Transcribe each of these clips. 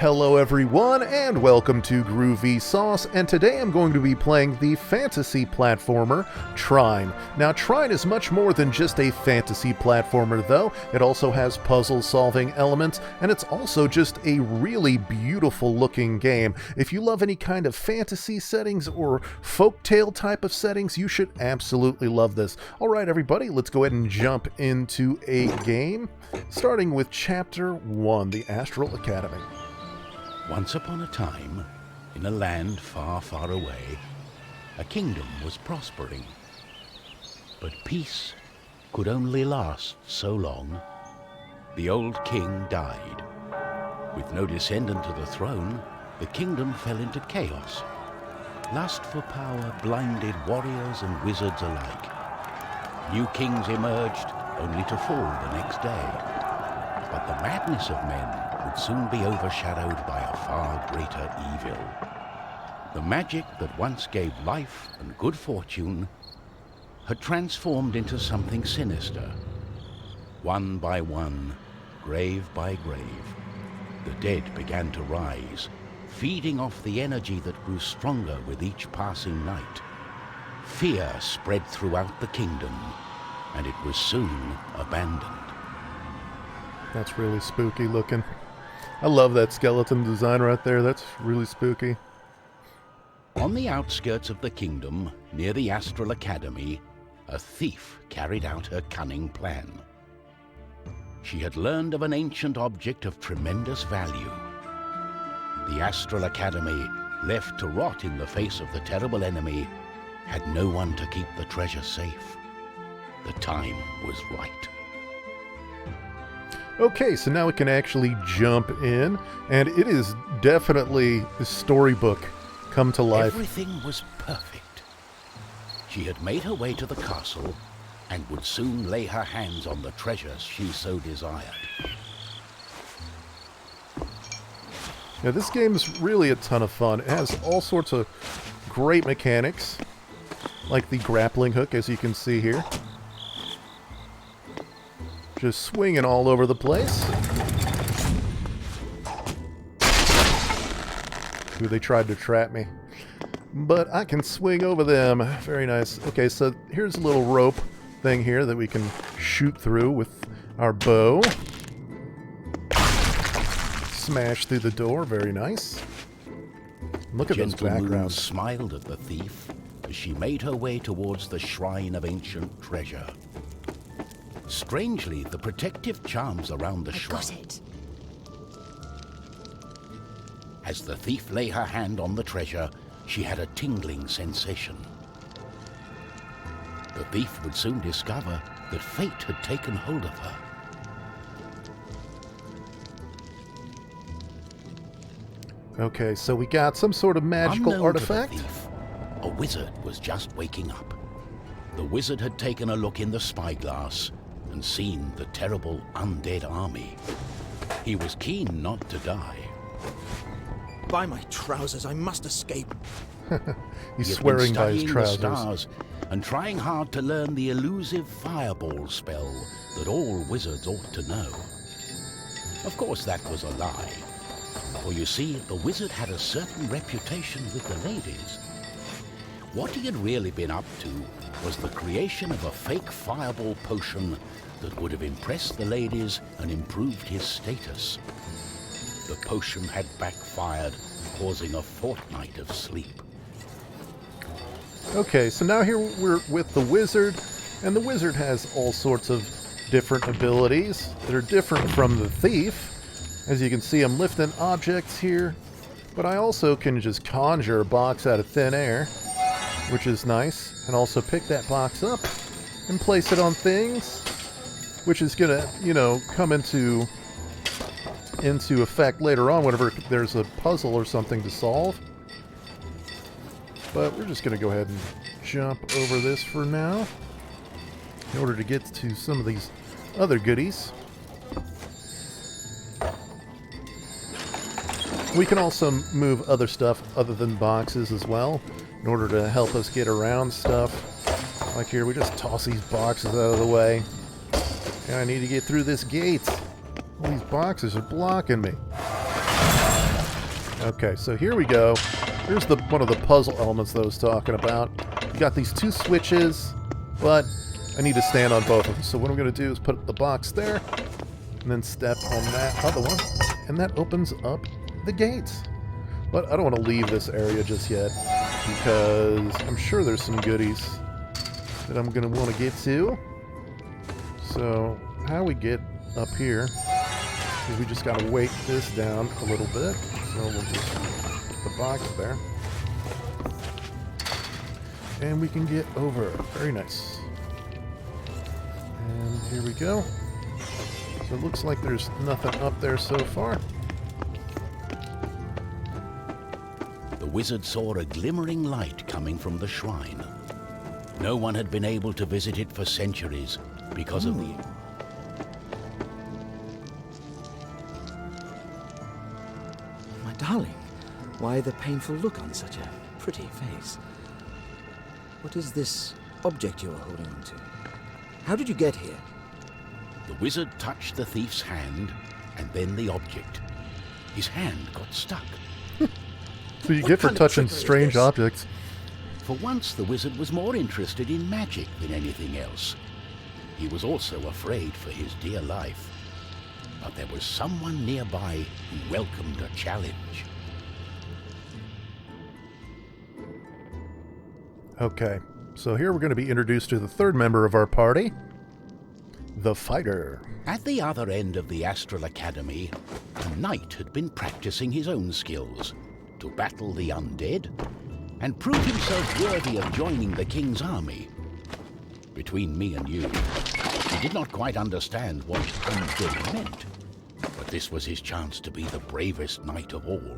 Hello everyone, and welcome to Groovy Sauce, and today I'm going to be playing the fantasy platformer, Trine. Now, Trine is much more than just a fantasy platformer, though. It also has puzzle-solving elements, and it's also just a really beautiful-looking game. If you love any kind of fantasy settings or folktale type of settings, you should absolutely love this. Alright everybody, let's go ahead and jump into a game, starting with Chapter 1, the Astral Academy. Once upon a time, in a land far, far away, a kingdom was prospering. But peace could only last so long. The old king died. With no descendant to the throne, the kingdom fell into chaos. Lust for power blinded warriors and wizards alike. New kings emerged, only to fall the next day. But the madness of men would soon be overshadowed by a far greater evil. The magic that once gave life and good fortune had transformed into something sinister. One by one, grave by grave, the dead began to rise, feeding off the energy that grew stronger with each passing night. Fear spread throughout the kingdom, and it was soon abandoned. That's really spooky looking. I love that skeleton design right there. That's really spooky. On the outskirts of the kingdom, near the Astral Academy, a thief carried out her cunning plan. She had learned of an ancient object of tremendous value. The Astral Academy, left to rot in the face of the terrible enemy, had no one to keep the treasure safe. The time was right. Okay, so now we can actually jump in, and it is definitely the storybook come to life. Everything was perfect. She had made her way to the castle and would soon lay her hands on the treasures she so desired. Now, this game is really a ton of fun. It has all sorts of great mechanics, like the grappling hook, as you can see here. Just swinging all over the place. Ooh, they tried to trap me. But I can swing over them. Very nice. Okay, so here's a little rope thing here that we can shoot through with our bow. Smash through the door. Very nice. Look at those backgrounds. Smiled at the thief as she made her way towards the shrine of ancient treasure. Strangely, the protective charms around the shrine. Got it. As the thief lay her hand on the treasure, she had a tingling sensation. The thief would soon discover that fate had taken hold of her. Okay, so we got some sort of magical Unknown artifact. to the thief, a wizard was just waking up. The wizard had taken a look in the spyglass and seen the terrible undead army. He was keen not to die. By my trousers, I must escape. He's swearing by his studying the trousers. stars and trying hard to learn the elusive fireball spell that all wizards ought to know. Of course, that was a lie. For you see, the wizard had a certain reputation with the ladies. What he had really been up to was the creation of a fake fireball potion that would have impressed the ladies and improved his status. The potion had backfired, causing a fortnight of sleep. Okay, so now here we're with the wizard, and the wizard has all sorts of different abilities that are different from the thief. As you can see, I'm lifting objects here, but I also can just conjure a box out of thin air, which is nice, and also pick that box up and place it on things, which is gonna, you know, come into effect later on whenever there's a puzzle or something to solve. But we're just gonna go ahead and jump over this for now in order to get to some of these other goodies. We can also move other stuff other than boxes as well in order to help us get around stuff. Like here, we just toss these boxes out of the way. And I need to get through this gate. All these boxes are blocking me. Okay, so here we go. Here's one of the puzzle elements that I was talking about. You got these two switches, but I need to stand on both of them. So what I'm going to do is put the box there, and then step on that other one, and that opens up the gates. But I don't want to leave this area just yet, because I'm sure there's some goodies that I'm going to want to get to. So how we get up here is we just got to weight this down a little bit. So we'll just put the box there. And we can get over. Very nice. And here we go. So it looks like there's nothing up there so far. The wizard saw a glimmering light coming from the shrine. No one had been able to visit it for centuries because of the... My darling, why the painful look on such a pretty face? What is this object you are holding on to? How did you get here? The wizard touched the thief's hand, and then the object. His hand got stuck. So you What get for kind of touching trickery is strange this? objects. For once, the wizard was more interested in magic than anything else. He was also afraid for his dear life. But there was someone nearby who welcomed a challenge. Okay, so here we're going to be introduced to the third member of our party, the fighter. At the other end of the Astral Academy, a knight had been practicing his own skills to battle the undead and prove himself worthy of joining the king's army. Between me and you, he did not quite understand what undead meant, but this was his chance to be the bravest knight of all.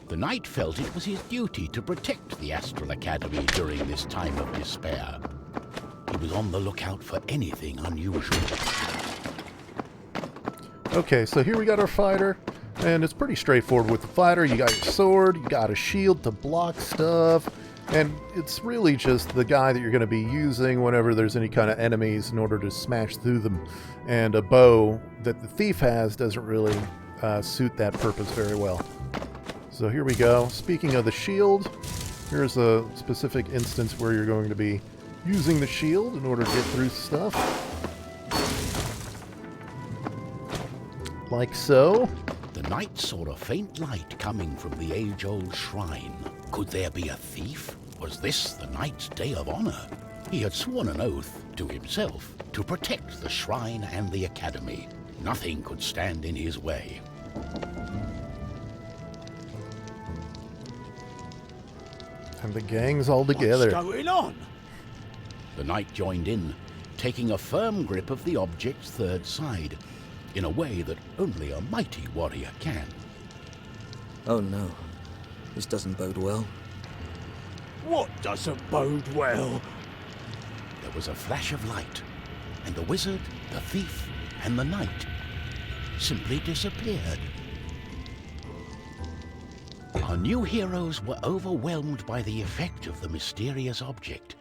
The knight felt it was his duty to protect the Astral Academy during this time of despair. He was on the lookout for anything unusual. Okay, so here we got our fighter, and it's pretty straightforward with the fighter. You got your sword, you got a shield to block stuff, and it's really just the guy that you're going to be using whenever there's any kind of enemies in order to smash through them. And a bow that the thief has doesn't really suit that purpose very well. So here we go. Speaking of the shield, here's a specific instance where you're going to be using the shield in order to get through stuff. Like so. The knight saw a faint light coming from the age-old shrine. Could there be a thief? Was this the knight's day of honor? He had sworn an oath to himself to protect the shrine and the academy. Nothing could stand in his way. And the gang's all together. What's going on? The knight joined in, taking a firm grip of the object's third side, in a way that only a mighty warrior can. Oh no, this doesn't bode well. What doesn't bode well? There was a flash of light, and the wizard, the thief, and the knight simply disappeared. Our new heroes were overwhelmed by the effect of the mysterious object.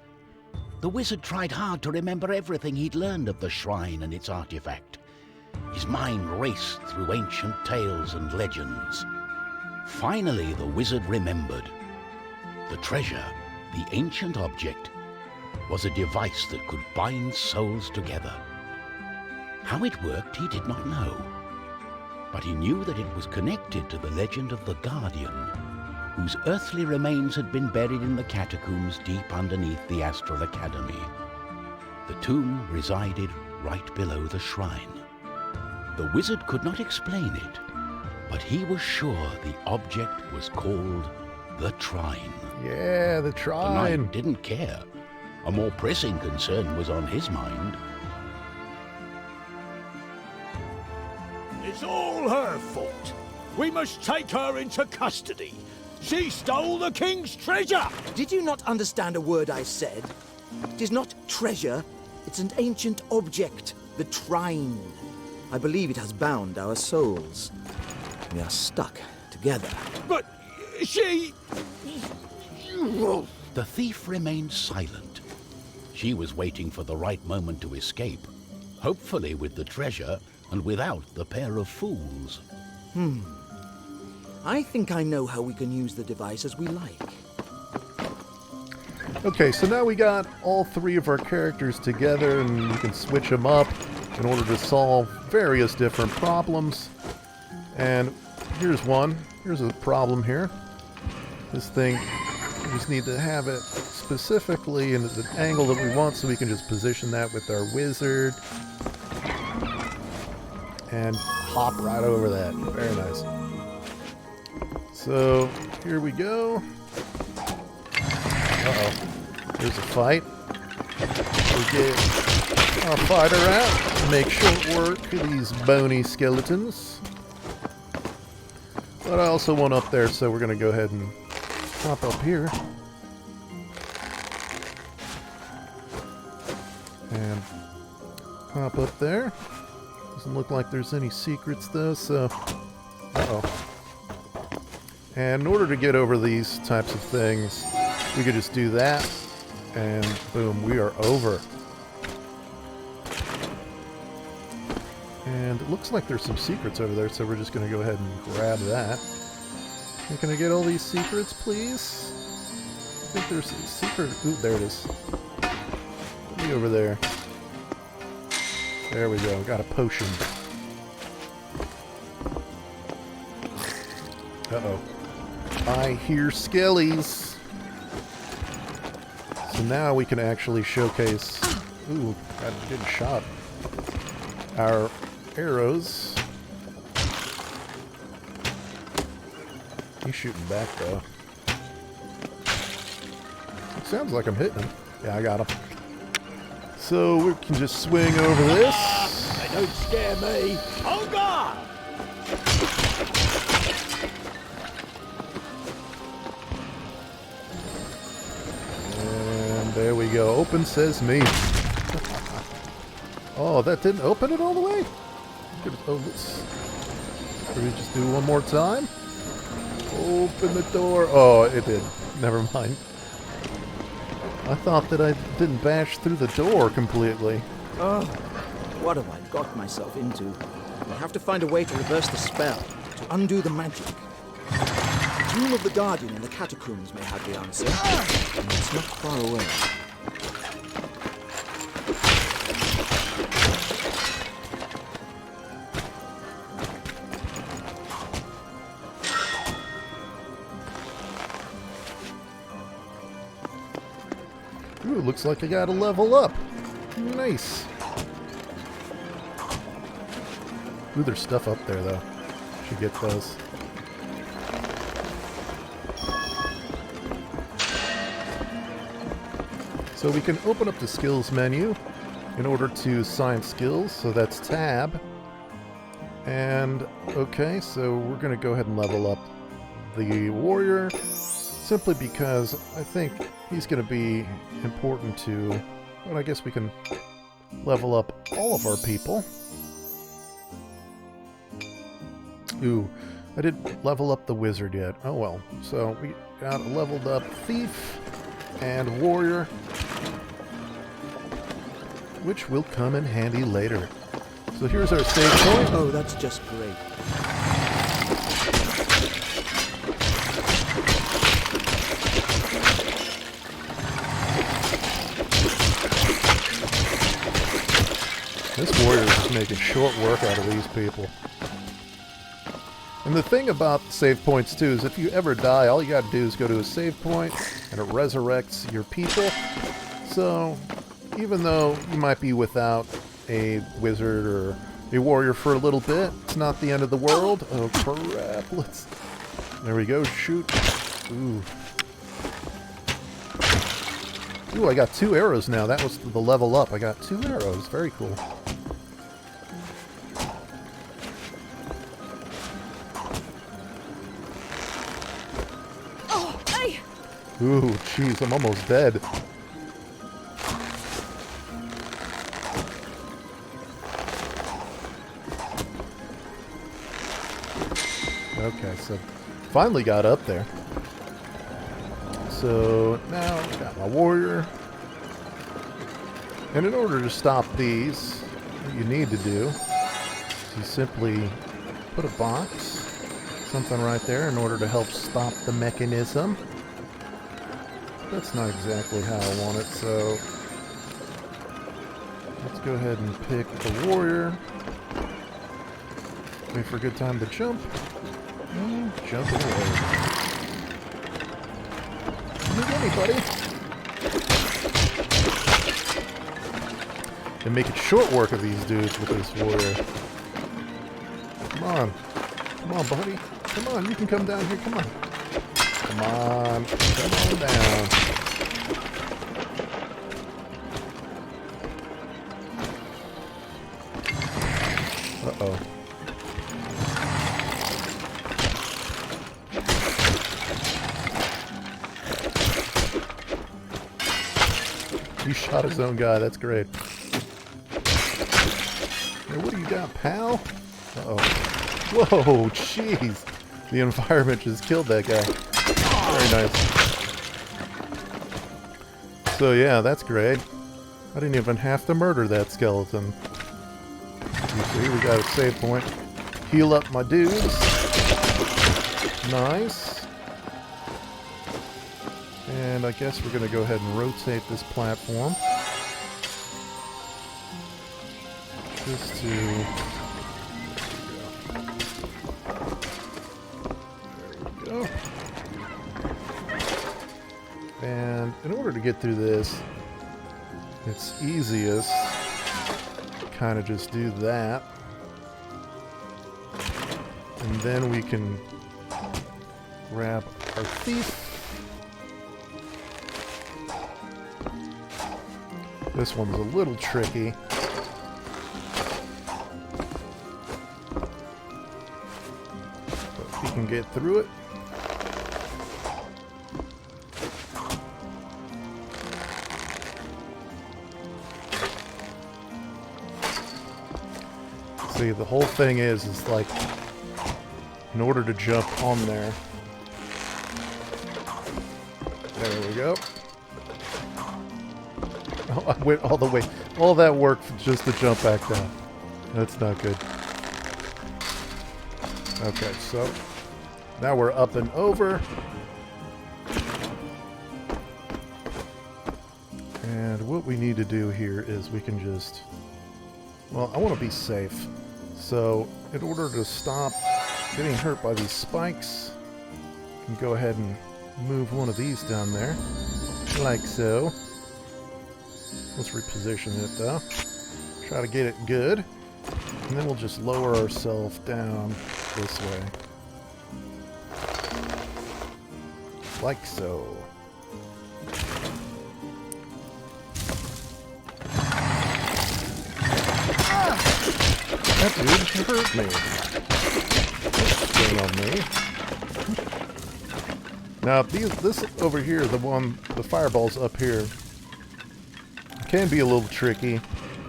The wizard tried hard to remember everything he'd learned of the shrine and its artifact. His mind raced through ancient tales and legends. Finally, the wizard remembered. The treasure, the ancient object, was a device that could bind souls together. How it worked, he did not know. But he knew that it was connected to the legend of the Guardian, whose earthly remains had been buried in the catacombs deep underneath the Astral Academy. The tomb resided right below the shrine. The wizard could not explain it, but he was sure the object was called the Trine. Yeah, the The Trine. knight didn't care. A more pressing concern was on his mind. It's all her fault. We must take her into custody. She stole the king's treasure! Did you not understand a word I said? It is not treasure, it's an ancient object, the Trine. I believe it has bound our souls. We are stuck together. But she... The thief remained silent. She was waiting for the right moment to escape, hopefully with the treasure and without the pair of fools. I think I know how we can use the device as we like. Okay, so now we got all three of our characters together, and you can switch them up in order to solve various different problems. And here's one. Here's a problem here. This thing, we just need to have it specifically in the angle that we want, so we can just position that with our wizard. And hop right over that. Very nice. So, here we go. Uh-oh. There's a fight. We get our fighter out to make short work of these bony skeletons. But I also want up there, so we're going to go ahead and hop up here. And hop up there. Doesn't look like there's any secrets, though, so... Uh-oh. And in order to get over these types of things, we could just do that. And boom, we are over. And it looks like there's some secrets over there, so we're just going to go ahead and grab that. And can I get all these secrets, please? I think there's a secret. Ooh, there it is. Be over there. There we go. Got a potion. Uh-oh. I hear skellies. So now we can actually showcase... Ooh, got a good shot. Our arrows. He's shooting back, though. It sounds like I'm hitting him. Yeah, I got him. So we can just swing over this. They don't scare me. Oh, God! And there we go. Open sesame. Oh, that didn't open it all the way? Oh, should we just do one more time? Open the door. Oh, it did. Never mind. I thought that I didn't bash through the door completely. Oh, what have I got myself into? I have to find a way to reverse the spell, to undo the magic. The Room of the Guardian in the catacombs may have the answer, and it's not far away. Ooh, looks like I got to level up. Nice. Ooh, there's stuff up there, though. Should get those. So we can open up the skills menu in order to assign skills. So that's tab. And, okay, so we're going to go ahead and level up the warrior. Simply because I think he's going to be important to... Well, I guess we can level up all of our people. Ooh, I didn't level up the wizard yet. Oh well. So we got a leveled up thief and warrior, which will come in handy later. So here's our save point. Oh, that's just great. This warrior is just making short work out of these people. And the thing about save points, too, is if you ever die, all you gotta do is go to a save point, and it resurrects your people. So, even though you might be without a wizard or a warrior for a little bit, it's not the end of the world. Oh, crap. Let's... There we go. Shoot. Ooh. Ooh, I got 2 arrows now. That was the level up. I got 2 arrows. Very cool. Oh, hey! Ooh, jeez, I'm almost dead. Okay, so finally got up there. So now I got my warrior. And in order to stop these, what you need to do is you simply put a box. something right there in order to help stop the mechanism. That's not exactly how I want it, so let's go ahead and pick the warrior. Wait for a good time to jump. And jump away. Come get me, buddy. And making short work of these dudes with this warrior. Come on. Come on, buddy. Come on, you can come down here. Come on. Come on. Come on down. Uh-oh. He shot his own guy. That's great. Hey, what do you got, pal? Uh-oh. Whoa, jeez. The environment just killed that guy. Very nice. So yeah, that's great. I didn't even have to murder that skeleton. You see, we got a save point. Heal up my dudes. Nice. And I guess we're going to go ahead and rotate this platform. Just to... There we go. And in order to get through this, it's easiest kind of just do that. And then we can grab our thief. This one's a little tricky. But we can get through it. See, the whole thing is like, in order to jump on there. There we go. Oh, I went all the way. All that work just to jump back down. That's not good. Okay, so now we're up and over. And what we need to do here is we can just... Well, I want to be safe. So, in order to stop getting hurt by these spikes, I can go ahead and move one of these down there. Like so. Let's reposition it though. Try to get it good. And then we'll just lower ourselves down this way. Like so. That dude hurt me. That's on me. Now, this over here, the fireball's up here, can be a little tricky,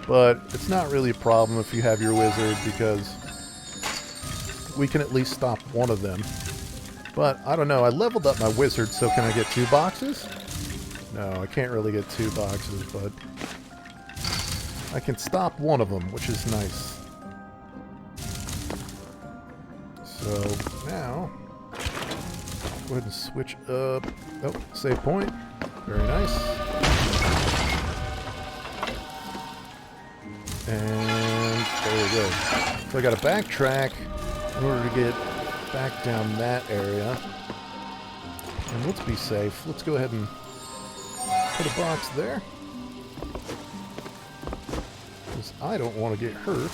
but it's not really a problem if you have your wizard, because we can at least stop one of them. But, I don't know, I leveled up my wizard, so can I get 2 boxes? No, I can't really get 2 boxes, but I can stop one of them, which is nice. So, now, go ahead and switch up. Oh, save point. Very nice. And there we go. So I got to backtrack in order to get back down that area. And let's be safe. Let's go ahead and put a box there. Because I don't want to get hurt.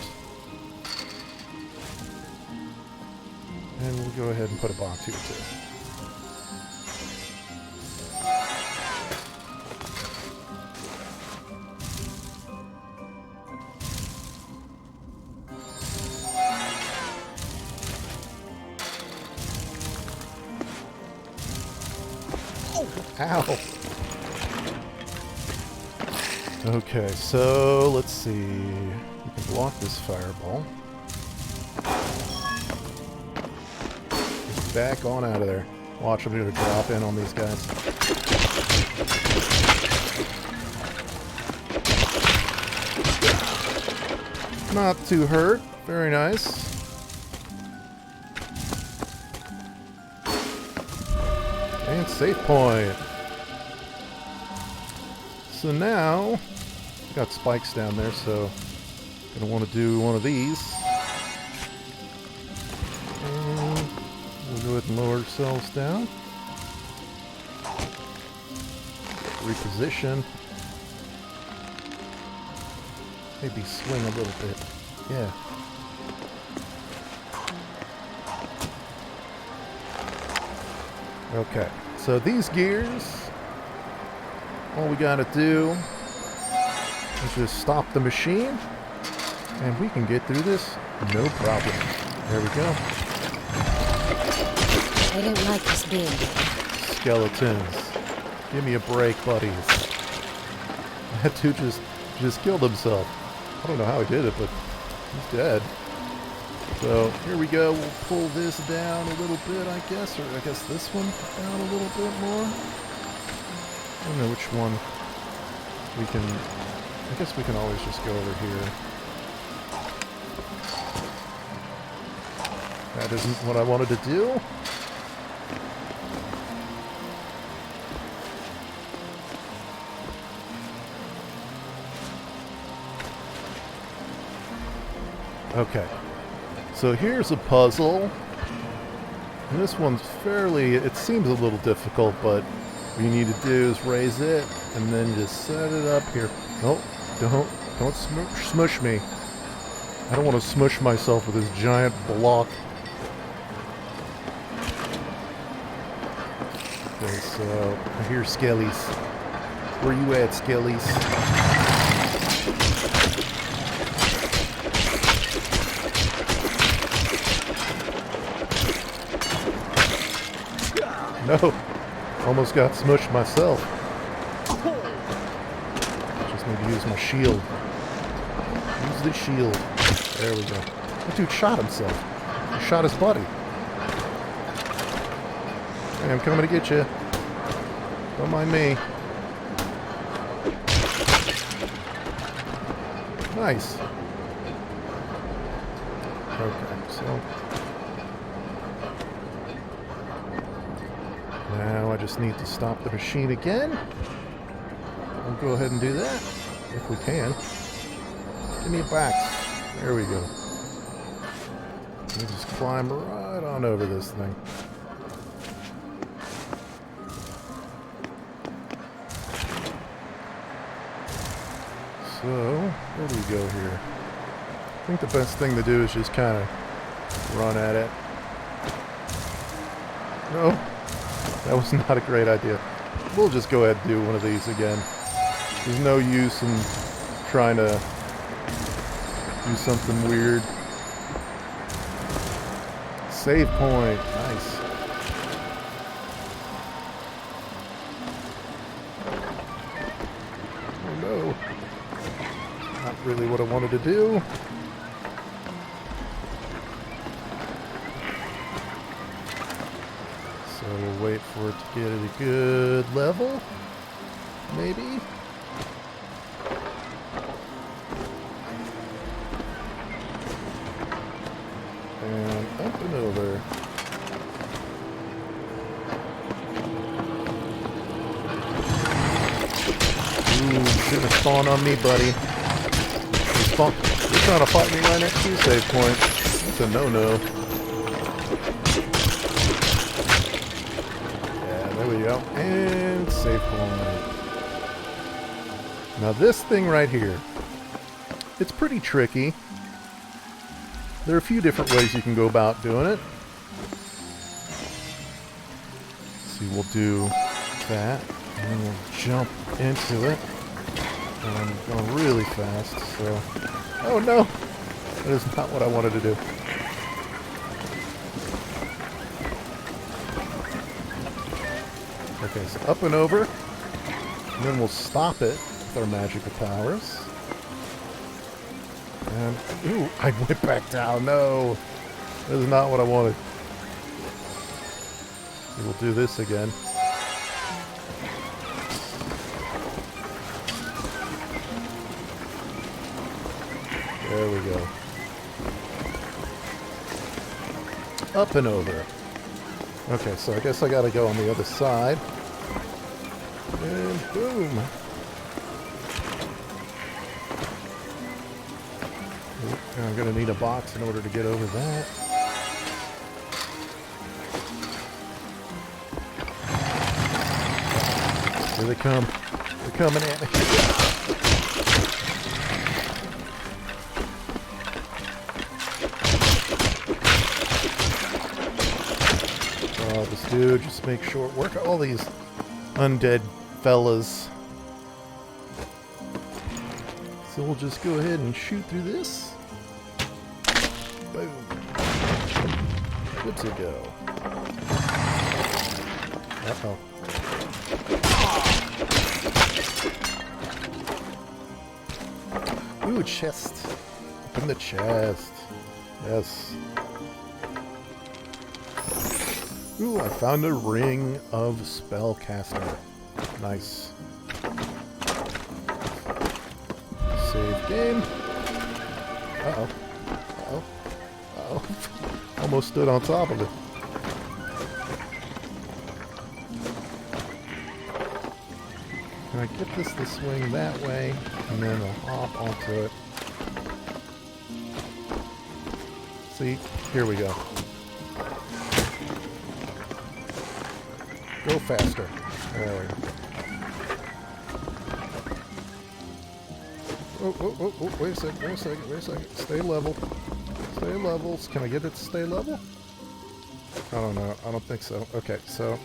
And we'll go ahead and put a box here too. Ow! Okay, so let's see. We can block this fireball. Get back on out of there. Watch, I'm going to drop in on these guys. Not too hurt. Very nice. And save point. So now, got spikes down there, so gonna want to do one of these. And we'll go ahead and lower ourselves down. Reposition. Maybe swing a little bit. Yeah. Okay, so these gears, all we gotta do is just stop the machine, and we can get through this no problem. There we go. I don't like this big. Skeletons. Give me a break, buddies. That dude just killed himself. I don't know how he did it, but he's dead. So here we go. We'll pull this down a little bit, I guess, or I guess this one down a little bit more. I don't know which one we can. I guess we can always just go over here. That isn't what I wanted to do. Okay. So here's a puzzle, and this one's fairly, it seems a little difficult, but what you need to do is raise it, and then just set it up here. Nope, don't smush me. I don't want to smush myself with this giant block. Okay, so, I hear skellies. Where you at, skellies? No, almost got smushed myself. Just need to use my shield. Use the shield. There we go. That dude shot himself. He shot his buddy. Hey, I'm coming to get you. Don't mind me. Nice. Okay, so... now I just need to stop the machine again. We'll go ahead and do that, if we can. Give me a back. There we go. Let me just climb right on over this thing. So, where do we go here? I think the best thing to do is just kind of run at it. No. That was not a great idea. We'll just go ahead and do one of these again. There's no use in trying to do something weird. Save point. Nice. Oh no. Not really what I wanted to do. So we'll wait for it to get at a good level, maybe. And up and over. Ooh, shouldn't have spawned on me, buddy. You're trying to fight me right next to you, save point. That's a no-no. There we go. And save point. Now this thing right here, it's pretty tricky. There are a few different ways you can go about doing it. See, we'll do that, and then we'll jump into it. And I'm going really fast, so... oh no! That is not what I wanted to do. Okay, so up and over, and then we'll stop it with our magical powers. And, ooh, I went back down, no! That is not what I wanted. We'll do this again. There we go. Up and over. Okay, so I guess I gotta go on the other side. And boom. I'm gonna need a box in order to get over that. Here they come. They're coming at me. Oh, this dude, just make short work of all these undead fellas. So we'll just go ahead and shoot through this. Boom. Good to go. Uh-oh. Ooh, chest. Open the chest. Yes. Ooh, I found a ring of spellcaster. Nice. Save game. Uh-oh. Uh-oh. Uh-oh. Almost stood on top of it. Can I get this to swing that way? And then I'll hop onto it. See? Here we go. Go faster. There we go. Oh, wait a second. Stay level. Stay level. Can I get it to stay level? I don't know. I don't think so. Okay, so...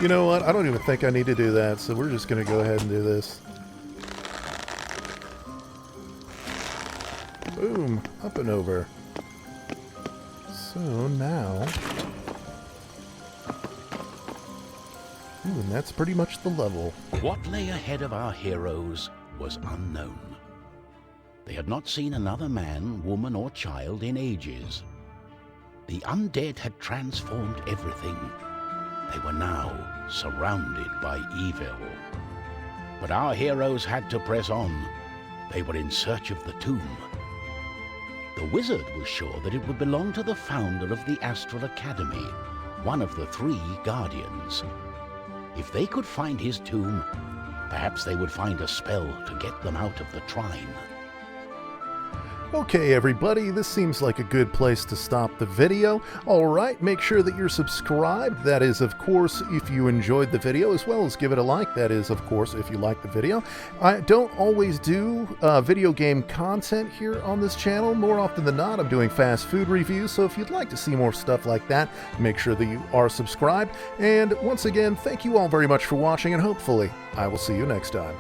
You know what? I don't even think I need to do that, so we're just going to go ahead and do this. Boom. Up and over. So now... Ooh, and that's pretty much the level. What lay ahead of our heroes was unknown. They had not seen another man, woman, or child in ages. The undead had transformed everything. They were now surrounded by evil. But our heroes had to press on. They were in search of the tomb. The wizard was sure that it would belong to the founder of the Astral Academy, one of the 3 guardians. If they could find his tomb, perhaps they would find a spell to get them out of the Trine. Okay, everybody, this seems like a good place to stop the video. Alright, make sure that you're subscribed. That is, of course, if you enjoyed the video, as well as give it a like. That is, of course, if you like the video. I don't always do video game content here on this channel. More often than not, I'm doing fast food reviews, so if you'd like to see more stuff like that, make sure that you are subscribed. And once again, thank you all very much for watching, and hopefully, I will see you next time.